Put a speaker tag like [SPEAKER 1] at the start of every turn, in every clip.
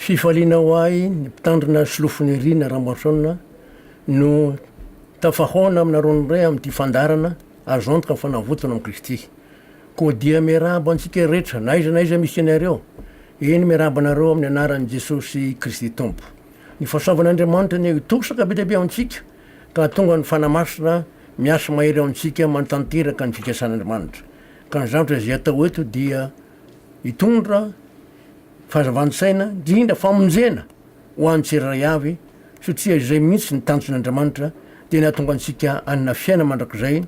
[SPEAKER 1] fifaliana ho ahy ny mpitandrina solofony rina Ramarsona no tafahona aminarony ray am'ty fandarana azontoka ny fanavotana am Kristy. Koa dia miarahaba antsika rehetra naiza misy anareo. Eny miarahaba anareo amin'ny anaran'i Jesosy Kristy Tompo. Ny fahasoavan'Andriamanitra ny itosaka be dia be amintsika ka tonga ny fanamasina miasa mahery amintsika manotanteraka ny fikasan'Andriamanitra. Ka ny zavatra zay atao eto dia hitondra fahazavan-tsaina indrindra famonjena ho an'ny tsirairay avy satria izay mihitsy ny tanjon'Andriamanitra dia nahatonga antsika anina fiaina mandrakizay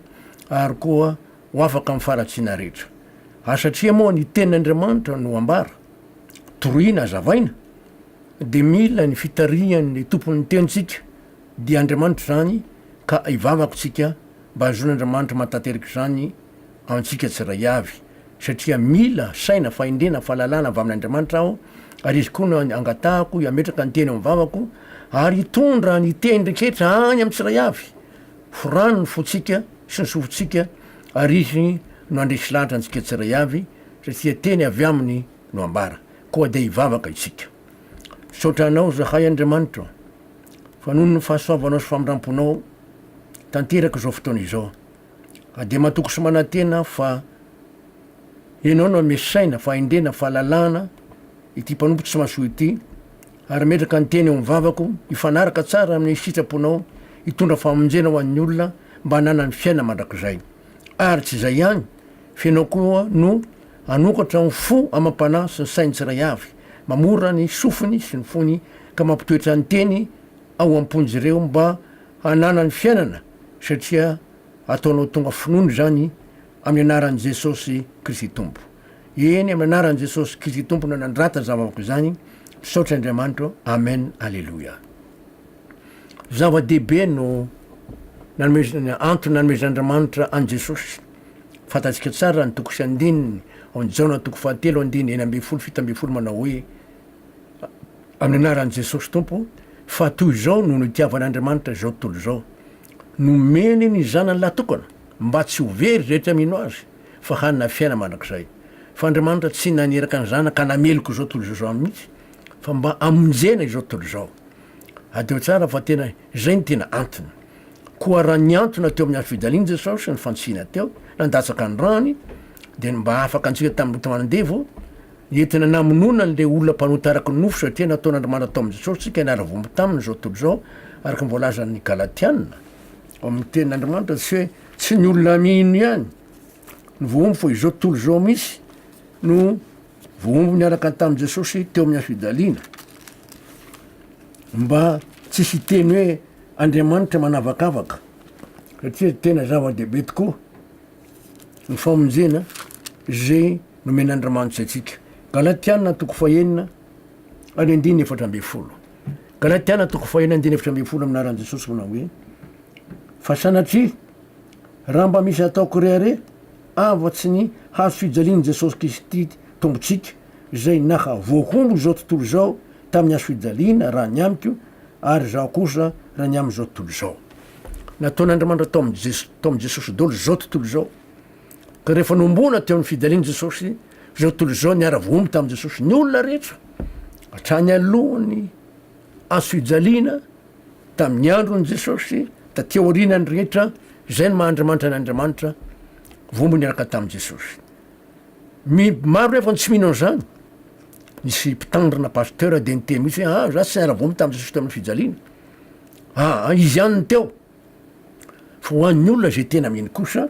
[SPEAKER 1] ary koa ho afaka amin'ny faratsiana rehetra. Satria moa ny tenin'Andriamanitra no ambara toroina azavaina dia mila ny fitarihan'ny tompon'ny tenitsika dia Andriamanitra zany ka ivavaka tsika mba hazon'Andriamanitra mahatanteraka zany amintsika tsiray avy satria mila saina fahendrena fahalalana avy amin'Andriamanitra aho ary izy koa no angatahako iametraka ny teny am'vavako ary hitondra ny teny rehetra any amin'ny tsiray avy forano ny fotsika sy ny sofotsika ary izy no andresy lahatra antsika tsiray avy satria teny avy aminy no ambara koa dia hivavaka itsika. Saotra anao zahay Andriamanitra fa noho ny fahasoavanao sy famindramponao tanteraka izao fotoana izao dia matoko sy manantena fa ianao no amesaina fahendrena fahalalana ity mpanompo tsy mahasoa ity ary metraka ny teny eo mivavako hifanaraka tsara amin'ny sitraponao hitondra famonjena ho an'ny olona mba hanana ny fiaina mandrakizay. Ary tsy izay ihany fianao koa no anokatra ny fo amam-panahy sy ny sainy tsiray avy mamora ny sofiny sy ny fony ka mampitoetra ny teny ao amponjy ireo mba hanana ny fiainana satria ataonao tonga finoany zany amin'ny anaran'i Jesosy Kristy Tompo. Eny amin'ny anaran'i Jesosy Kristy Tompo no nandrata zavavako zany. Saotra Andriamanitra. Amen. Alleluia. Zava-dehibe no antony nanomezan'Andriamanitra an Jesosy. Fantatsika tsara ny toko sy andininy ao ny Jaona toko 7:7 manao hoe amin'ny anaran'i Jesosy Tompo fa toy izao no nitiavan'Andriamanitra zao tontolo zao nomeny ny zanany lahatokana mba tsy ho very rehetra mino azy fa hanina fiaina mandrakizay. Fa Andriamanitra tsy naneraka ny zana ka nameloko zao tontolo zao mihitsy fa mba amonjena izao tontolo zao. Adeo tsara fa tena zay ny tena antony. Koa raha ny antona teo amin'ny fidaliany Jesosy ny fantsina teo nandatsaka ny rany dia mba afaka antsika tamin'ny tamanandevo entina namonona n'le olona mpanota araky ny nofo satria nataon'Andriamanitra tao amin'i Jesosy tsika niara-vombo taminy zao tontolo zao araka ny voalazan'ny Galatiana amin'ny tenin'Andriamanitra tsy hoe tsy ny olona mino ihany ny vohombo fa izao tontolo zao misy no vohombo niaraka tamin'i Jesosy teo amin'ny fidaliana mba tsisy teny hoe Andriamanitra manavakavaka satria tena zava-dehibe tokoa ny famonjena zay nomen'Andriamanitra atsika. Galatiana toko 4:4. Galatiana toko 4:4 aminaran'i Jesosy manao hoe fa sanatria raha mba misy ataoko rehare avatsy ny hazo fijalian'i Jesosy Kristy tombotsika zay naha voahombo zao tontolo zao tamin'ny hazo fijaliana raha ny amiko ary zaho kosa raha ny am'izao tontolo zao. Nataon'Andriamanitra tao amin'i Jesosy dolo zao tontolo zao ka rehefa nombona teo amin'ny fidalian'i Jesosy zao tontolo zao niara-vohombo tamin'i Jesosy ny olona rehetra hatrany alohany hazo fijaliana tamin'ny andron'i Jesosy tateo aorinany rehetra zay ny maha-Andriamanitra n'Andriamanitra vombo niaraka tamin'i Jesosy. Maro rehefa tsy mino an'izany nisy mpitandrina pasteur dia niteny mihitsy hoe za tsy niara-vombo tamin'i Jesosy teo amin'ny fijaliana. Izy ihany ny teo fa ho an'ny olona zay tena mino kosa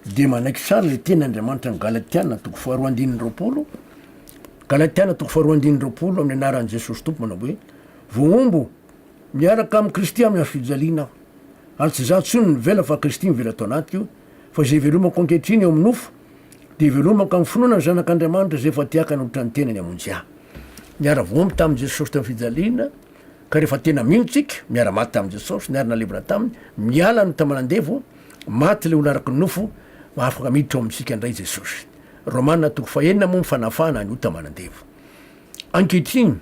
[SPEAKER 1] dia manaiky tsara le tenin'Andriamanitra ny Galatiana toko 2:20. Galatiana toko 2:20 amin'ny anaran'i Jesosy Tompo manao hoe vohombo miaraka amin'ny Kristy amin'ny hazo fijaliana aho ary tsy za tsony nivela fa Kristy mivela tao anatiko fa zay velomako ankehitriny eo amin'ny nofo dia velomako amin'ny finoana ny zanak'Andriamanitra zay efa tiaka nahotran'ny tenany amonjy ahy. Miara-vohombo tamin'i Jesosy teo amin'ny fijaliana ka rehefa tena minotsika miara-maty tamin'i Jesosy niara-nalevina taminy miala ny tamanandevo maty le olona araky ny nofo afaka miditra ao amintsika indray Jesosy. Romana toko 4 moa mifanafana ny tamanandevo. Ankehitriny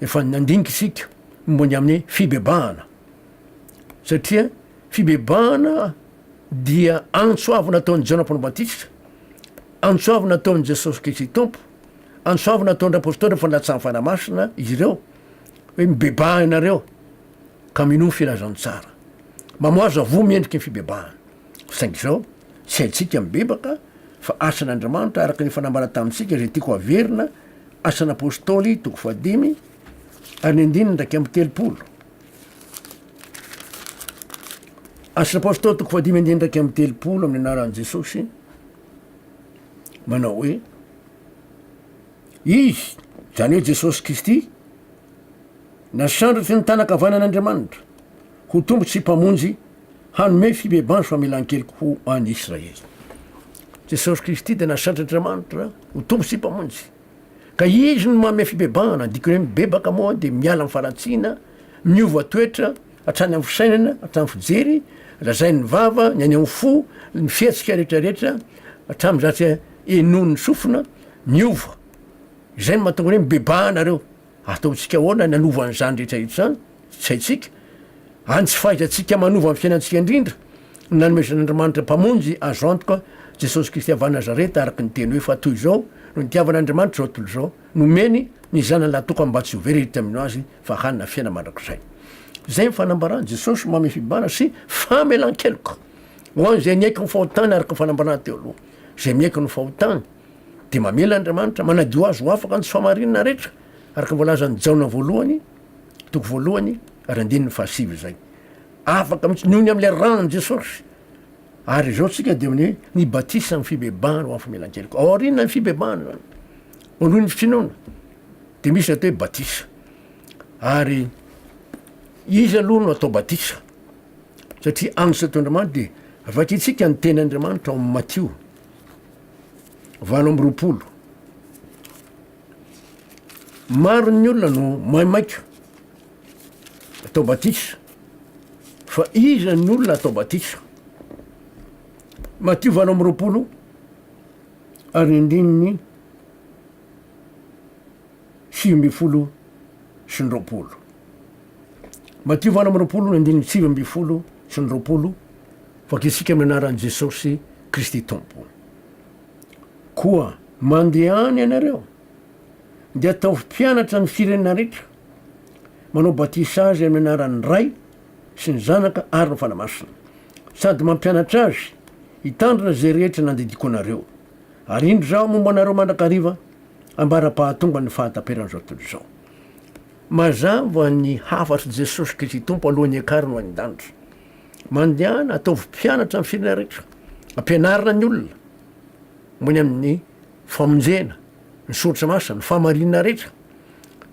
[SPEAKER 1] efa nandinika isika mombany amin'ny fibebahana satria fibebahana dia antsoavy nataon'ny Jona Mpanobatista, antsoavy nataon'i Jesosy Kristy Tompo, ansoavana ataondrapôstôly fa latsan'ny fanamasina izy ireo hoe mibebah ianareo ka mino filazany tsara mamoazo avo miendriky ny fibebahana saingy zao sy haitsika mibebaka fa asan'andriamanitra araky ny fanambara tamitsika zay tiako averina asan'apôstôly toko fadimy ary ny andininy ndraiky amby telopolo asan'apôstôly toko fadimy andiny ndraiky amby telopolo amin'ny anaran'i jesosy manao hoe izy zany hoe jesosy kristy nasandratry ny tanakavanan'andriamanitra ho tombotsy mpamonjy hanome fibebany famelan-keliko ho any Israely. Jesosy Kristy de nasandrandriamanitra ho tombotsy mpamonjy ka izy no manome fibebana dikony hoe mibebaka moa de miala amin'ny falatsiana miova toetra hatrany amin'ny fisainana hatramin'ny fijery lazay ny vava ny any amin'ny fo ny fiatsika rehetrarehetra hatramin'ny zatry enony sofina miova izay no mahatonga hoe mibebahanareo ataontsika ahoana nanovany zany rehetrarehetra zany tsy haitsika any tsy fahitantsika manova amin'ny fiainantsika indrindra nanomezan'andriamanitra mpamonjy azo antoka Jesosy Kristy avy Nazareta araky ny teny hoe fa toy izao no nitiavan'andriamanitra zao tontolo izao nomeny ny zanany latoka mba tsy ho vereritra amino azy fa hanina fiaina mandrakizay zay mifanambarana Jesosy mame fibebahana sy famelan-keloka ho an'izay niaiky ny fahotany araky ny fanambarana teo aloha zay miaiky ny fahotany de mamela andriamanitra manadio azy ho afaka ny tsy famarinana rehetra araky ny voalazany jaona voalohany toko voalohany ary andininy fahasivy zay afaka mihitsy nohony am'le ranony Jesosy ary zao tsika de amin'ny ny batisa ny fibebahana ho amin'ny famelan-keloka ao arinona ny fibebahana zany aloha ny fitsinona de misy atao hoe batisa ary izy aloha no atao batisa satria agnitsy ataon'andriamanitra de avakitsika ny tenyandriamanitra ao amin'ny Matio 8:20 maro ny olona no maimaika atao batisa fa iza ny olona atao batisa Matio 8:20 ary indininy 7:20 sy ny 20 Matio 8:20 indininy 7:20 sy ny 20 fakitsika amin'ny anaran'i Jesosy Kristy tompo koa mandehany ianareo de atao mpianatra ny firenena rehetra manao batisa azy amin'ny anaran'ny ray sy ny zanaka ary ny fanamasina sady mampianatra azy hitandrina zay rehetra nandidiko anareo ary indro zao momba anareo mandrakariva ambara-pahatonga ny fahataperan'izao tontolo izao mazava ny hafatry Jesosy Kristy tompo alohan'ny akary no any-danitra mandehana ataovy mpianatra ny firenena rehetra ampianarina ny olona mony amin'ny famonjena ny soratra masa ny famarinana rehetra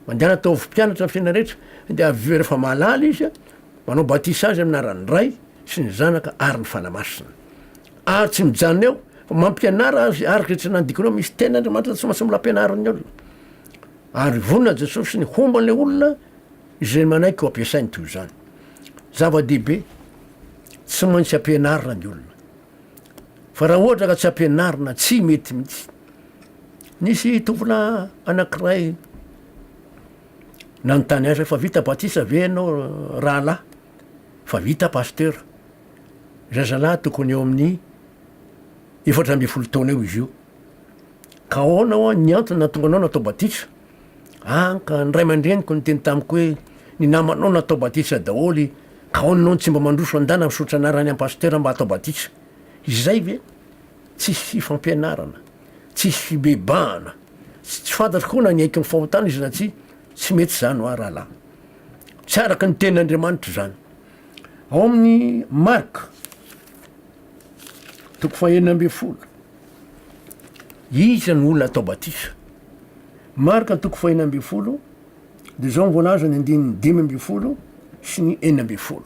[SPEAKER 1] mandehana ataovy mpianatra ny firenena rehetra de avy rehefa mahalala izy manao batisa azy amin'ny anaran'ny ray sy ny zanaka ary ny fanamasina ary tsy mijanona eo fa mampianara azy ary rehetra nandikony eo misy ten'andriamanitra tsy maintsy mila ampianarany olona ary vonina Jesosy ny homban'le olona izay manaiky ho ampiasainy toy zany zava-dehibe tsy maintsy ampianarina ny olona fa raha ohatra ka tsy ampianarina tsy mety mihitsy nisy tovolahy anankiray nanontany azy fa vita batisa ve anao rahalahy fa vita pasteur zazalahy tokony eo amin'ny 4 taona eo izy io ka ahoana ny antony natonga anao natao batisa ka ny ray aman-dreniko nyteny tamiko hoe ny namanao natao batisa daholy ka ahoananao tsy mba mandroso andana misotra anarany amin'ny pasteur mba atao batisa izay ve tsisy fampianarana tsisy fibebahana tsy fantatry koa na niaiky ny fahotana izy na tsy mety zany ho rahalahy tsy araky ny ten'andriamanitra zany ao amin'ny Marka toko 9:20 iza ny olona atao batisa Marka toko 9:20 de zao mivolaza ny andininy 5:20 sy ny 4:20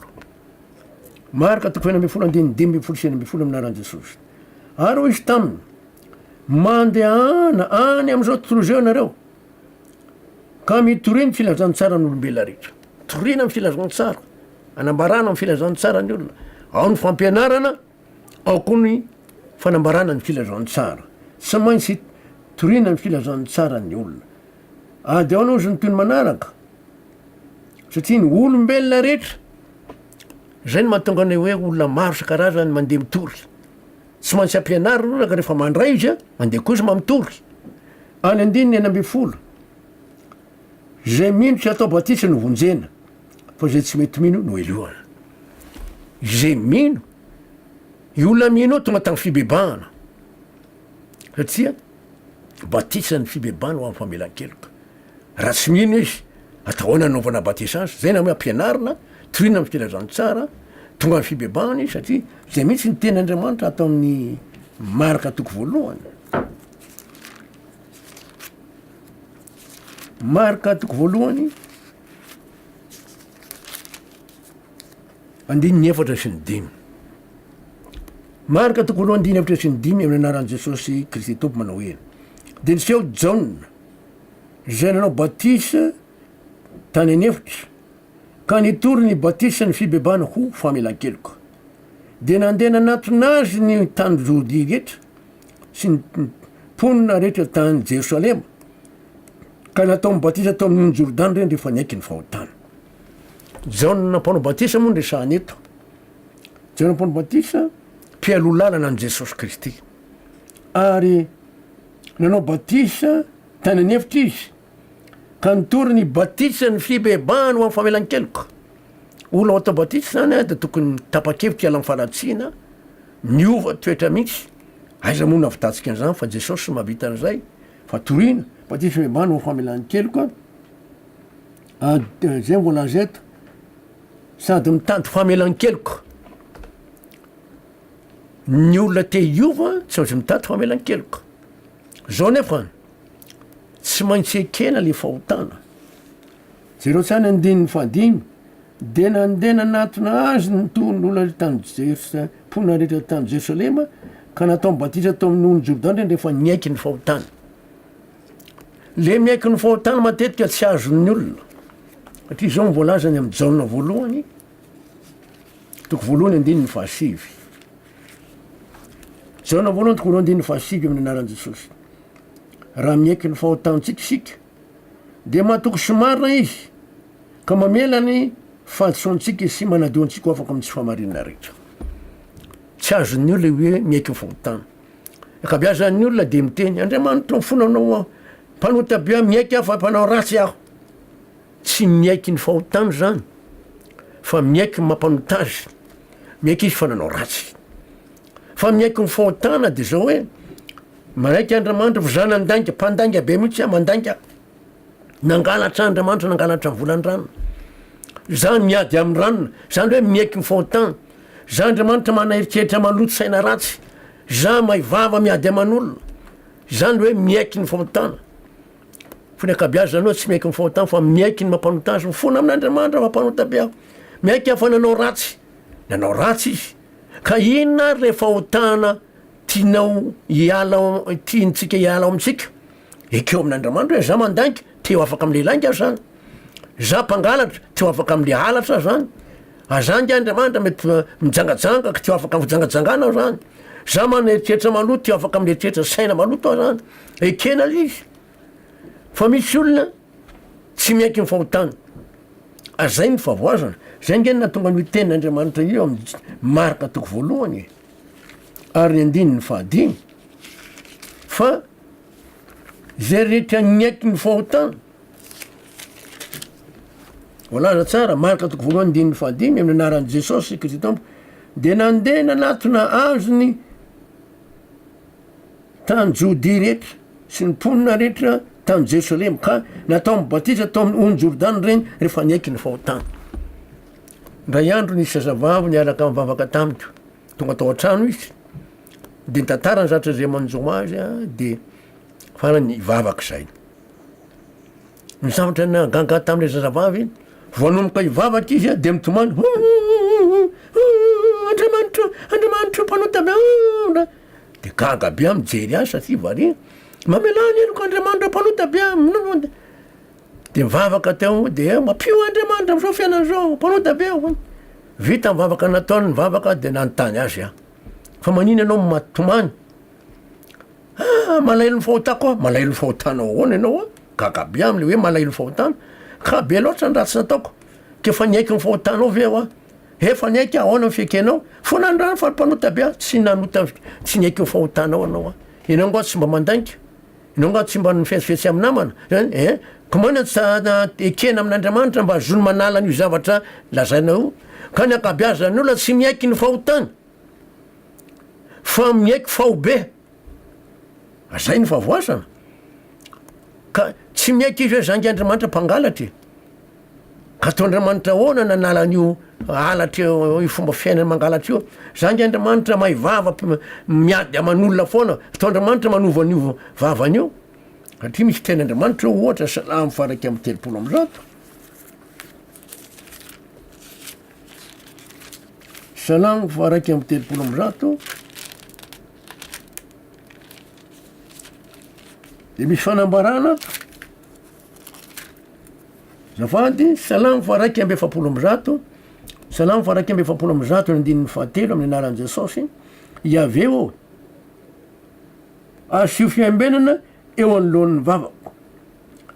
[SPEAKER 1] Marka toko 9:20 andininy 5:20 sy 4:20 aminaran'i Jesosy ary ho izy taminy mandehana any am'izao tontolo zao ianareo ka mitoriny filazany tsara n'olombelona rehetra torina amin'ny filazany tsara anambarana amin'ny filazany tsara ny olona ao ny fampianarana ao koa ny fanambarana ny filazany tsara tsy maintsy torina amin'ny filazany tsara ny olona de ao no izy ny toy ny manaraka satria ny olombelona rehetra zay ny mahatonga ny hoe olona maro sakarazany mandeha mitory tsy maintsy ampianarana olona ka rehefa mandray izy mandeha koa izy mamitory any andininy ena amby folo zay mino tsy atao batisa no vonjena fa zay tsy mety mino no eloana. Zay mino i olona mino eo tonga tagny fibebahana satria batisa ny fibebahana ho amin'ny famelan-keloka. Raha tsy mino izy atahoana naovana batisa azy zay na hoe ampianarina tohina amin'ny filazany tsara tonga amin'ny fibebahana izy satria zay mihitsy ny tenyandriamanitra atao amin'ny marika toko voalohany. Marika toko voalohany 9:5. Marika toko voalohany 9:5 amin'ny anaran'i Jesosy Kristy Tompo manao hoe de niseho Jaona zay nanao batisa tany anefitra ka nitory ny batisa ny fibebahana ho famelan-keloka de nandeha nanatona azy ny tany Jodia rehetra sy ny mponina rehetra tany Jerosalema ka natao mibatisa tao amin'ny Jordany reny rehefa niaiky ny fahotana. Jaona nampanao batisa moa ndresahany eto. Jaona nampanao batisa mpialo lalana an' Jesosy Kristy ary nanao batisa tany anefitra izy ka nitory ny batisa ny fibebahana ho amin'ny famelan-keloka. Olona atao batisa zany de tokony tapa-kevitra hiala amin'ny falatsiana miova toetra mihitsy aiza moa navitatsika an'izany fa Jesosy mahavita an'izay fa toriana batisa fibebahana ho amin'ny famelan-keloka zay mvolaza eto sady mitady famelan-keloka. Ny olona te hiova tsy maintsy mitady famelan-keloka. Zao nefa tsy maintsy ekena le fahotana. Zereo tsany 5 de nandeha nanatona azy ny olona tany mponina rehetra tany Jerosalema ka natao mibatisa tao amin'ny ony Jordany reny rehefa niaiky ny fahotana. Le miaiky ny fahotana matetika tsy azon'ny olona satria zao mivoalazany amin'ny Jaona voalohany toko voalohany 9:7. Jaona voalohany toko voalohany 9:7 amin'ny anaran'i Jesosy. Raha miaiky ny fahotantsika isika de mahatoky somarina izy ka mamelany fahadisoantsika sy manadio antsika ho afaka amin'ny tsy fahamarinana rehetra. Tsy azon'ny olona hoe miaiky ny fahotana. Akabeazan'ny olona de miteny Andriamanitra mifonanao mpanotabia miaiky aho fa mpanao ratsy aho. Tsy miaiky ny fahotana zany fa miaiky mampanota azy, miaiky izy fa nanao ratsy. Fa miaiky ny fahotana de zao hoe maraiky Andriamanitra fa zany andainga mpandainga be mihitsy mandainga nangalatra Andriamanitra nangalatra volan-drano zany miady amin'ny ranona zany hoe miaiky ny fahotana. Za Andriamanitra manaeritreritra maloto saina ratsy za maivava miady aman'olona zany hoe miaiky ny fahotana. Fony akabeazanao tsy miaiky ny fahotana fa miaiky ny mampanota azy mifona amin'Andriamanitra mampanotabe aho miaiky aho fa nanao ratsy izy ka inona ary le fahotana tianao tiantsika hiala amitsika ekeo amin'Andriamanitra hoe za mandainga teo afaka am'le lainga zany, za mpangalatra teo afaka am'le halatra zany, azangy Andriamanitra mety mijangajanga ka teo afaka mijangajangana zany, za maneritretra maloto teo afaka mineritretra saina maloto zany, ekena izy. Fa misy olona tsy miaiky ny fahotana. Azay ny favoazana. Zay nge natonga ny tenin'Andriamanitra io amin'ny marika toko voalohany ary ny 5 fa zay rehetra miaiky ny fahotana. Volaza tsara marika toko voalohany 5 amin'ny anaran'i Jesosy Kristy Tompo de nandeha nanatona azy ny tany Jodia rehetra sy ny mponina rehetra tany Jerosalema ka natao mibatisa tao amin'ny ony Jordany reny rehefa niaiky ny fahotana. Ndray andro nisy zazavavy niaraka mivavaka tamiko tonga tao an-trano izy de nitantara ny zatra zay manjo azy de farany ivavaka zay. Ny zavatra naganga tam'le zazavavy voanomboka ivavaka izy de mitomany Andriamanitra mpanotabe de gaga be mijery azy satria varia mamelany eloko Andriamanitra mpanotabe de mivavaka teo de mapio Andriamanitra am'zao fiainan'zao mpanotabe vita mivavaka nataony mivavaka de nanontany azy fa manino ianao matomany malailo ny fahotako malailo ny fahotanao ahoana ianao gaga be am'le hoe malailo ny fahotana ka be loatra ny ratsy nataoko kefa niaiky ny fahotanao ve aho efa niaiky ahoana ny fiekenao fo nandrano fa mpanota be tsy nanota tsy niaiky ny fahotanao anao ianao ngo tsy mba mandainga nao nga tsy mba nifetsifetsy amy namana zany komoana ekena amin'andriamanitra mba azony manala n'io zavatra lazainao ka ny akabiazany ola tsy miaiky ny fahotany fa miaiky fahobe azay ny favoasana ka tsy miaiky izy hoe zangy andriamanitra mpangalatry ka atao andriamanitra ahoana nanala an'io alatra io fomba fiainany mangalatra io zangy andriamanitra maivava miady aman'olona foana atao andriamanitra manova an'io vavan'io satria misy ten'andriamanitra io ohatra salamy faraiky amy telopolo am'zato salamo faraiky amy telopolo am'zato de misy fanambarana zafady salamo faraiky amby efapolo am'zato salamo faraiky amby efapolo am'zato ny andininy fahatelo amin'ny anaran'i Jesosy iaveo asio fiambenana eo anolohan'ny vavako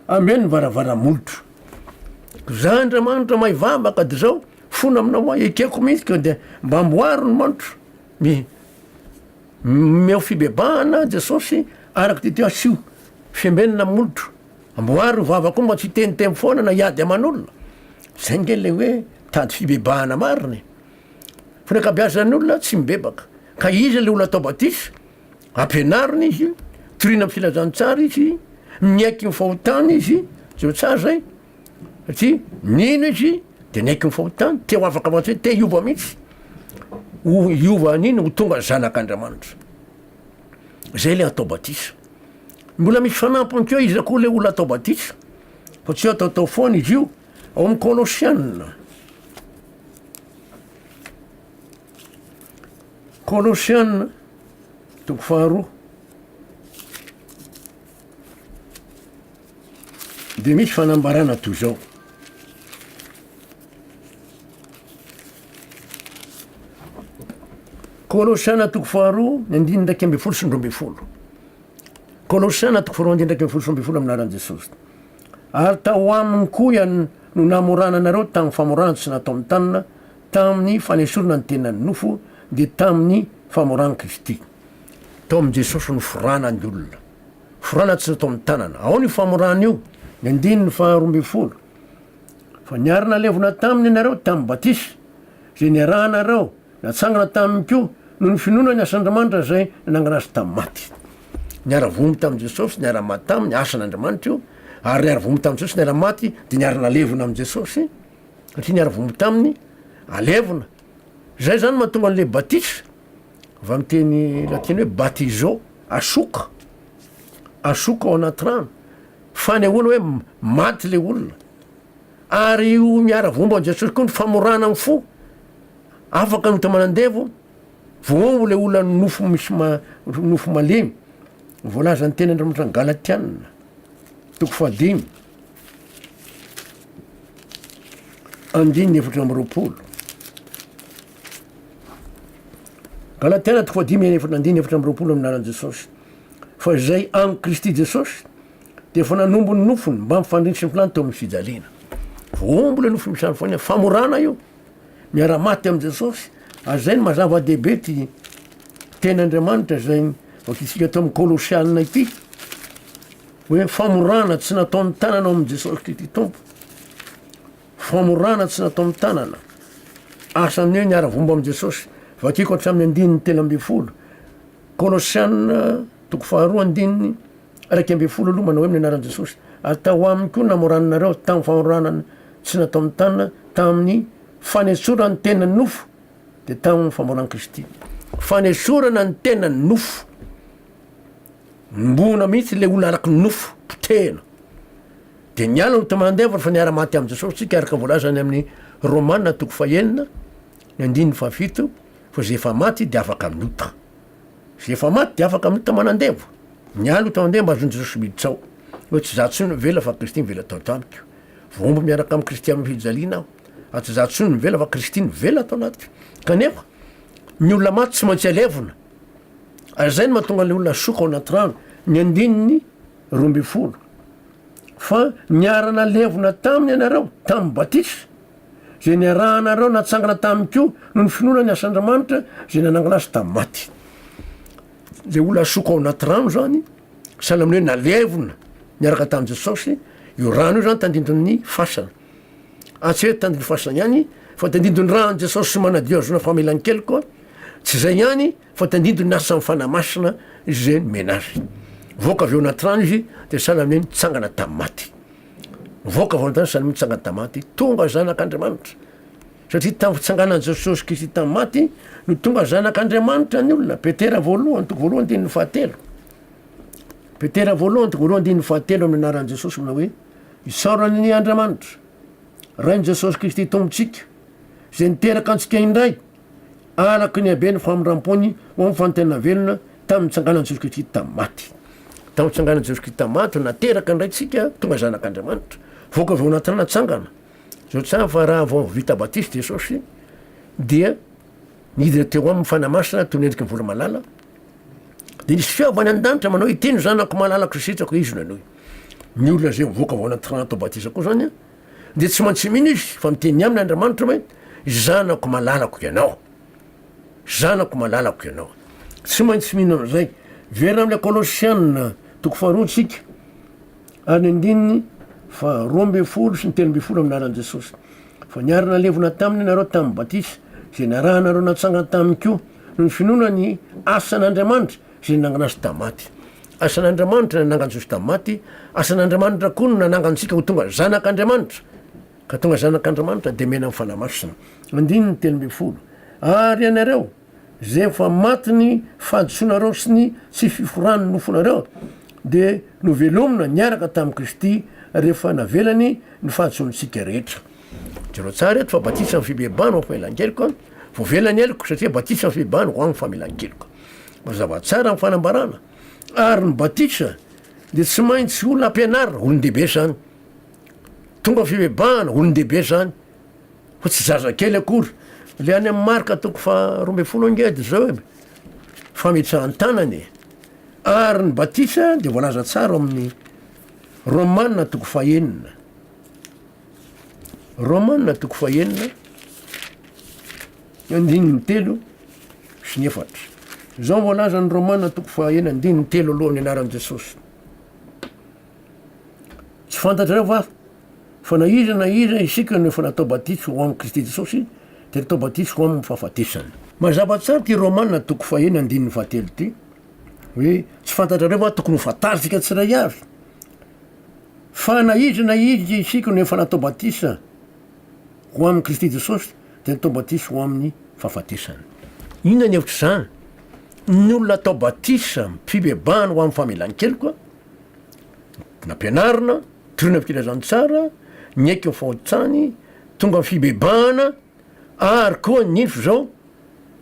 [SPEAKER 1] ambe ny varavaramolotro za andriamanitra maivavaka de zao fona aminao ekeko mihitsy ka de mba amboaro ny manotro meo fibebahana Jesosy araky teteo asio fiambenana molotro amboary vavako mba tsy tenitemy foana na iady aman'olona zay nge le hoe tady fibebahana mariny fa ny akabiazan'olona tsy mibebaka ka izy le olo atao batisa ampianariny izy torina amy filazantsara izy miaiky ny fahotany izy zao tsara zay satria nino izy de niaiky ny fahotany te ho afaka avatsy hoe te iova mihitsy iova aniny ho tonga zanak'andriamanitra zay le atao batisa mbola misy fanampony keo izy akoa le olo atao batisa fa tsy ataotao foana izy io ao amy Kolosianina Kolosianina toko faharoa de misy fanambarana toy zao Kolosiana toko faharoa ny andiny ndraiky amby folo sy ndroa amby folo Kolosiana toko faharoa andiny ndraiky amby folo sy ndroa amby folo aminaran'i Jesosy ary tao aminy koa iany no namorana anareo tamin'ny famorana tsy natao amy tanana tamin'ny fanesorana ny tenany nofo de tamin'ny famorana Kristy tao amy Jesosy ny forana ny olona forana tsy natao amy tanana ao ny famorana io ny andiny ny faharoa amby folo fa niarina levona taminy anareo tamy batisa zay niarahanareo natsangana taminy ko no ny finoana ny asandriamanitra zay nananganazy tamy maty niara-vomy tamy Jesosy niara-maty taminy asan'andriamanitra io ary niara-vomy tamy Jesosy niara-maty de niarana levona amy Jesosy satria niara-vomy taminy alevona zay zany mahatonga an'le batisa va miteny latiny hoe batizo asoka ao anaty rano fanehoana hoe maty le olona ary io miara-vomba any Jesosy koa ny famorana amy fo afaka nota manandevo vo le olona nofo misy nofo malemy voalaza ny teny andriamanitra ny Galatianina toko fahadimy andiny efatra amby roapolo Galatiana toko fahadimy andiny efatra amby roapolo aminaran'i Jesosy fa zay amy Kristy Jesosy de fa nanombo ny nofony mba mifandrinitsy ny filany teo amy fijaliana vombo le nofo misany foana famorana io miara-maty amy Jesosy azay ny mazava-dehibe ty ten'andriamanitra zay vakitsika teo amy Kolosianina ity hoe famorana tsy natao amy tanana amy Jesosy Kristy tompo famorana tsy natao amy tanana asany hoe niara-vomba amy Jesosy vakiko hatramin'ny andininy telo amby folo Kolosianina toko faharoa andininy raiky amby folo aloha manao hoe amin'ny anaran'i Jesosy atao aminy koa namorananareo tamy famoranana tsy natao amy tanana tamin'ny fanesorana ny tenany nofo de tamin'ny famorana Kristy fanesorana ny tenany nofo mbona mihitsy le olona araky ny nofo potehana de niala no tamanandevana fa niara-maty amy Jesosy tsika araka voalazany amin'ny Romanina toko fahenina ny andininy fahafito fa zay efa maty de afaka aminota zay efa maty de afaka aminota manandevo niala tamandeha mba azony Jesosy miditra ao hoe tsy zatsony mivela fa Kristy mivela tao tamiko vomba miaraka amy Kristy amy fijaliana aho tsy zatsony mivela fa Kristy mivela tao anatiko kanefa ny olona maty tsy maintsy alevona azay ny mahatonga le olona soka ao anaty rano ny andininy roa amby folo fa niarana levona taminy anareo tamy batisa zay niarahanareo natsangana taminy ko no ny finoana ny asandriamanitra zay nanangana azy tamy maty le olona soka ao anaty rano zany salaminy hoe nalevona niaraka tamin' jesosy io rano io zany tandindony fasana tsy hoe tandiny fasana ihany fa tandindony rano jesosy sy manadio azona famelany kely koa tsy zay ihany fa tandindony asa mifanamasina izy zay menazy voaka avy eo anaty rano izy de salaminy nitsangana tamy maty voaka avy anaty salaminy nitsangana tamy maty tonga zanak'Andriamanitra satria tamy fitsanganan Jesosy Kristy tamy maty no tonga zanak'Andriamanitra ny olona. Petera voalohany toko voalohany andininy fahatelo Petera voalohany toko voalohany andininy fahatelo amin'ny anaran'i Jesosy mana hoe isaorany Andriamanitra rainy Jesosy Kristy tombontsika zay niteraka antsika indray araky ny habeny famindram-pony ho amin'ny fanontena velona tamin'ny tsanganan Jesosy Kristy tamy maty. Tamin'ny tsanganan Jesosy Kristy tamy maty nateraka indray tsika tonga zanak'Andriamanitra voaka avy eo anaty natsangana zao tsara fa raha vao vita batisy Jesosy dia niditra teo amin'ny fanamasina toy nendriky ny vola malala de nisy fiavany an-danitra manao iteny zanako malalako sitrako izy nanao ny olona zay mivoaka avy anaty rano atao batisa koa zany de tsy maintsy mino izy fa miteny aminy Andriamanitra hoe zanako malalako ianao zanako malalako ianao tsy maintsy mino am'zay vera am'le Kolosianina toko faharoatsika ary andininy fa roa amby folo sy ny telo amby folo aminaran'i Jesosy fa niarina levona taminy nareo tamy batisa zay narahanareo natsangana taminy kio no ny finoana ny asan'Andriamanitra zay nanangana azy tamy maty. Asan'Andriamanitra nanangana Jesosy tamy maty, asan'Andriamanitra koa no nanangantsika ho tonga zanak'Andriamanitra ka tonga zanak'Andriamanitra de mena amin'ny fanamasina. Andininy telo amby folo ary ianareo zay fa maty ny fahadisoanareo sy ny tsy fiforany nofonareo de no velomina niaraka tamy Kristy rehefa navelany ny fahadisoantsika rehetra. Jereo tsara eto fa batisa amin'ny fibebano amin'ny famelan-keloka voavelany eliko satria batisa amin'ny fibebano ho amin'ny famelan-keloka mazava tsara amin'ny fanambarana ary ny batisa de tsy maintsy olona ampianarina olon-dehibe zany tonga fibebana olon-dehibe zany fa tsy zazakely akory le any amin'ny marika toko fa roa amby folo angedy zao e fametrahan-tanany ary ny batisa de voalaza tsara amin'ny Romanina toko fahaenina Romanina toko fahaenina andininy telo sy ny efatra zao voalaza ny Romanina toko fahaenina andininy telo alohan'ny anaran'i Jesosy tsy fantatrareo va fa na iza isika no efa natao batisy ho amin'ny Kristy Jesosy de natao batisy ho amin'ny fahafatesany. Mazava tsara ty Romanina toko fahaenina andininy fahatelo ty hoe tsy fantatrareo va tokony ho fantarisika tsiray avy fa na iza isika no efa natao batisa ho amin'ny Kristy Jesosy de natao batisy ho amin'ny fahafatesany. Inona ny hevitry zany? Ny olona atao batisa fibebana ho amin'ny famelan-keloka nampianarina torina fikirazany tsara ny aiky ny fahotrany tonga fibebana ary koa nifo zao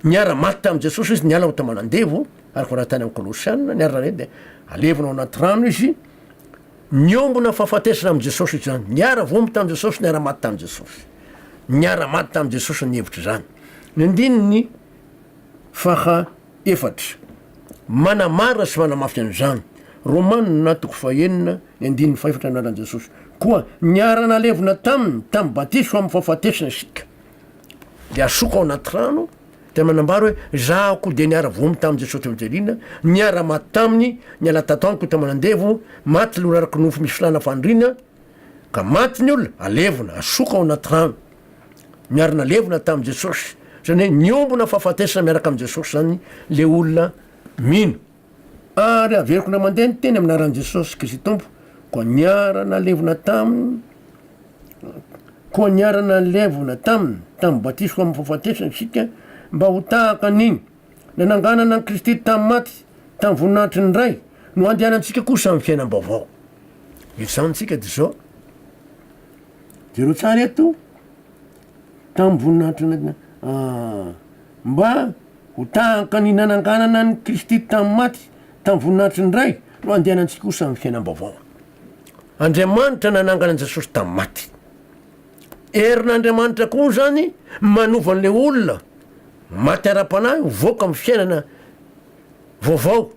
[SPEAKER 1] niara-maty tamin'i Jesosy izy niala ta manandevo ary ko raha tany amin'ny Kolosianina niara-re de alevina ao anaty rano izy niombona fahafatesana amin'i Jesosy izy zany niara-vomby tamin'i Jesosy niara-maty tamin'i Jesosy niara-maty tamin'i Jesosy ny hevitry zany. Ny andininy faha efatra manamarina sy manamafy an'izany Romanina toko fahaenina ny andininy faefatra anaran'i Jesosy koa niara-nalevona taminy tamy batisy ho amin'ny fahafatesana isika de asoka ao anaty rano de manambara hoe zahako de niara-vomy tamin'i Jesosy mijerina niara-maty taminy niala tato amiko ta manandevo maty lo raraky nofo misy filana fandrina ka maty ny olona alevona asoka ao anaty rano miara-nalevona tamin'i Jesosy zany hoe niombona fahafatesana miaraka amin'i Jesosy zany le olona mino ary averiko na mandeha ny teny aminaran'i Jesosy Kristy tompo koa niara-nalevona taminy koa niara-nalevona taminy tamy batisy ho amin'ny fahafatesana isika mba ho tahaka an'iny nananganana ny Kristy tamy maty tamy voninahitry ny ray no andehanantsika kosa amin'ny fiainam-baovao. Ito zany tsika de zao jereo tsara eto tamy voninahitry mba ho tahaka ny nananganana ny Kristy tamy maty tamy voninahitry ny ray no andehanantsika kosa amin'ny fiainam-baovao. Andriamanitra nanangana Jesosy tamy maty herin'Andriamanitra koa zany manova an'le olona maty ara-panahy voaka amin'ny fiainana vaovao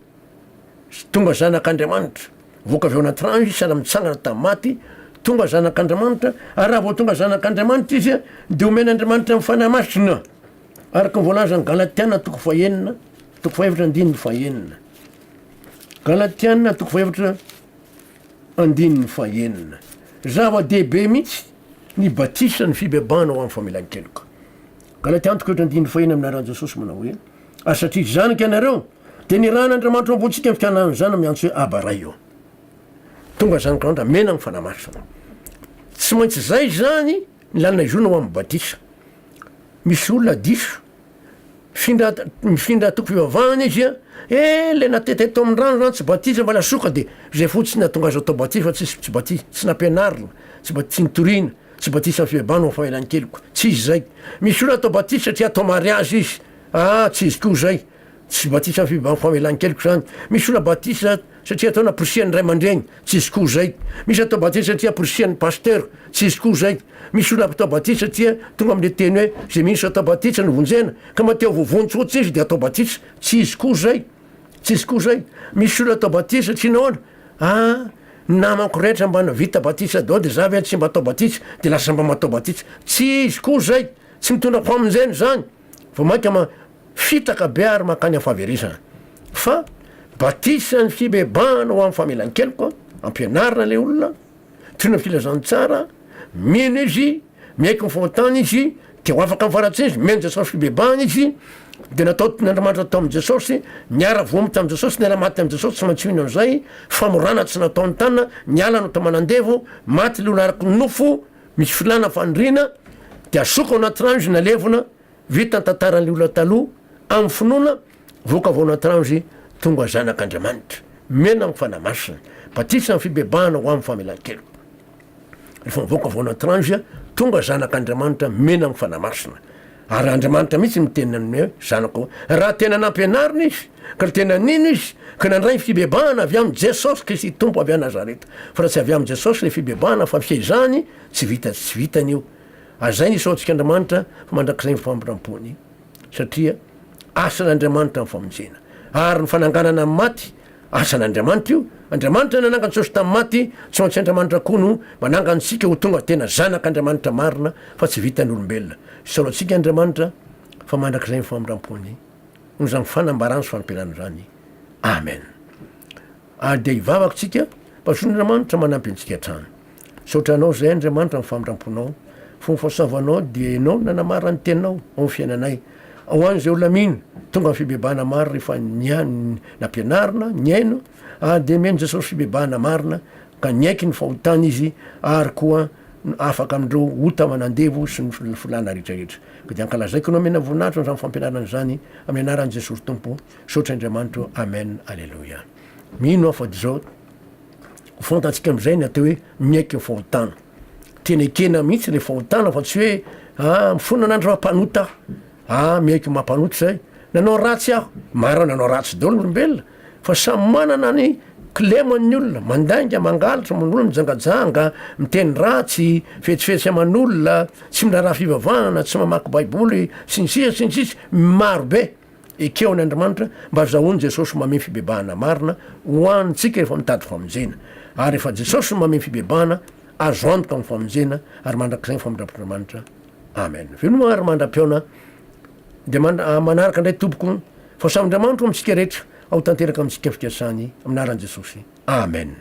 [SPEAKER 1] tonga zanak'Andriamanitra voaka avy ao anaty rano izy sahala mitsangana tamy maty tonga zanak'Andriamanitra ary raha vao tonga zanak'Andriamanitra izy de omen'Andriamanitra mifanamasina araka ny voalaza ny Galatiana toko fahaenina toko fahaefatra andininy fahaenina Galatiana toko faevatra andininy fahenina. Zava-dehibe mihitsy ny batisa ny fibebana ho amin'ny famelan-keloka. Galatiana toko faevatra andininy fahenina aminaran'i Jesosy manao hoe satria zanaky ianareo de ny raha n'Andriamanitra amboantsika ny fianarany zany miantso hoe abaray io. Tonga zanak'Andra mena ny fanamasina. Tsy maintsy zay zany ny lalina izona ho amin'ny batisa. Misy olona diso mifindra toko fivavahana izy le natete tao amin'ny rano zany tsy batisa mba lasoka de zay fotsiny natonga azy atao batisa fa tsy batisa, tsy nampianarina, tsy nitorina, tsy batisa ny fibebana ho fahelan-keloka. Tsy izy zay. Misy olona atao batisa satria atao mariazy izy. Tsy izy koa zay. Tsy batisa ny fibebana ho famelan-keloka zany. Misy olona batisa satria atao naporisian'ny ray aman-dreny. Tsy izy koa zay. Misy atao batisa satria porisian'ny pasteur. Tsy izy koa zay. Misy olona atao batisa satria tonga am'le teny hoe zay misy atao batisa ny vonjena ka mateo vovontsy izy de atao batisa. Tsy izy koa zay. Tsy izy koa zay. Misy olona atao batisa satria nahoana namako rehetra mba navita batisa dao de zavy tsy mba atao batisa de lasa mba matao batisa. Tsy izy koa zay. Tsy mitondra famonjeny zany. Fa maika fitaka be ary makany afaverisana. Fa batisa ny fibebana ho amin'ny famelan-keloka, ampianarina le olona, tona filazany tsara, mino izy, miaiky ny fahotana izy, de ho afaka mifaratsy izy, meno Jesosy fibebahana izy, de natao n'Andriamanitra atao amin'ny Jesosy, niara vomy tamin'ny Jesosy, niara maty amin'ny Jesosy, tsy maintsy mino an'izay, famorana tsy nataony tanina, niala no tamanandevo, maty le olona araky nofo, misy filana fanirina, de asoka ao anaty rano izy nalevona, vita ny tantaran'le olona taloha, amin'ny finoana, voaka avao anaty rano izy, tonga zanak'Andriamanitra, mena amin'ny fanamasina, batisa ny fibebahana ho amin'ny famelan-keloka. Rehefa mivoaka avao anaty rano izy, tonga zanak'Andriamanitra mena amin'ny fanamasina. Ary Andriamanitra mihitsy miteny amin'ny hoe zanako, raha tena nampianarina izy, ka tena nino izy, ka nandray ny fibebahana avy amin'ny Jesosy Kristy tompo avy a Nazareta. Fa raha tsy avy amin'ny Jesosy le fibebahana fa fiezany, tsy vitany io. Azay ny isaontsika Andriamanitra fa mandrakizay ny fampirampony. Satria asan'Andriamanitra ny famonjena. Ary ny fananganana amin'ny maty, asan'Andriamanitra io. Andriamanitra nanangany Jesosy tamin'ny maty, tsy maintsy Andriamanitra koa no manangantsika ho tonga tena zanak'Andriamanitra marina fa tsy vitan'ny olombelona. Isaorantsika Andriamanitra fa mandrakizay ny fampirampony. Noho zany fanambarany sy fanampiarana zany. Amen. De hivavaka tsika, pason'Andriamanitra manampy antsika hatrany. Saotranao zay Andriamanitra ny fampiraponao, fomba fahasavanao dia ianao nanamara ny tenao ao amin'ny fiainanay. Ho an'izay olona mino, tonga ny fibebahana maro rehefa nampianarina, niaino, de meno Jesosy fibebahana marina, ka niaiky ny fahotana izy, ary koa afaka amindreo ota manandevo sy ny filana rehetrarehetra. Ka de ankalazaiko anao mena voninahitra zany fampianarana zany amin'ny anaran'i Jesosy Tompo, saotra Andriamanitra. Amen. Alleluia. Mino afa zao, fantatsika am'izay ny atao hoe miaiky ny fahotana. Tena ekena mihitsy le fahotana fa tsy hoe mifona n'andro mampanota miaiky mampanota zay. Nanao ratsy aho, maro nanao ratsy daholo olombelona, fa samy manana ny kileman'ny olona, mandainga, mangalatra, man'olona mijangajanga, miteny ratsy, fetsifetsy aman'olona, tsy miraharaha fivavahana, tsy mamaky baiboly, sy ny sisa, maro be. Ekeo ny Andriamanitra mba zahoany Jesosy mameny fibebahana marina ho antsika rehefa mitady famonjena. Ary rehefa Jesosy mameny fibebahana, azo antoka amin'ny famonjena, ary mandrakizay ny famindrapon'Andriamanitra. Amen. Veloma ary mandram-piaona de manaraka indray tompoko fa samy Andriamanitra amintsika rehetra ao tanteraka amintsika fikasany aminaran'i Jesosy. Amen.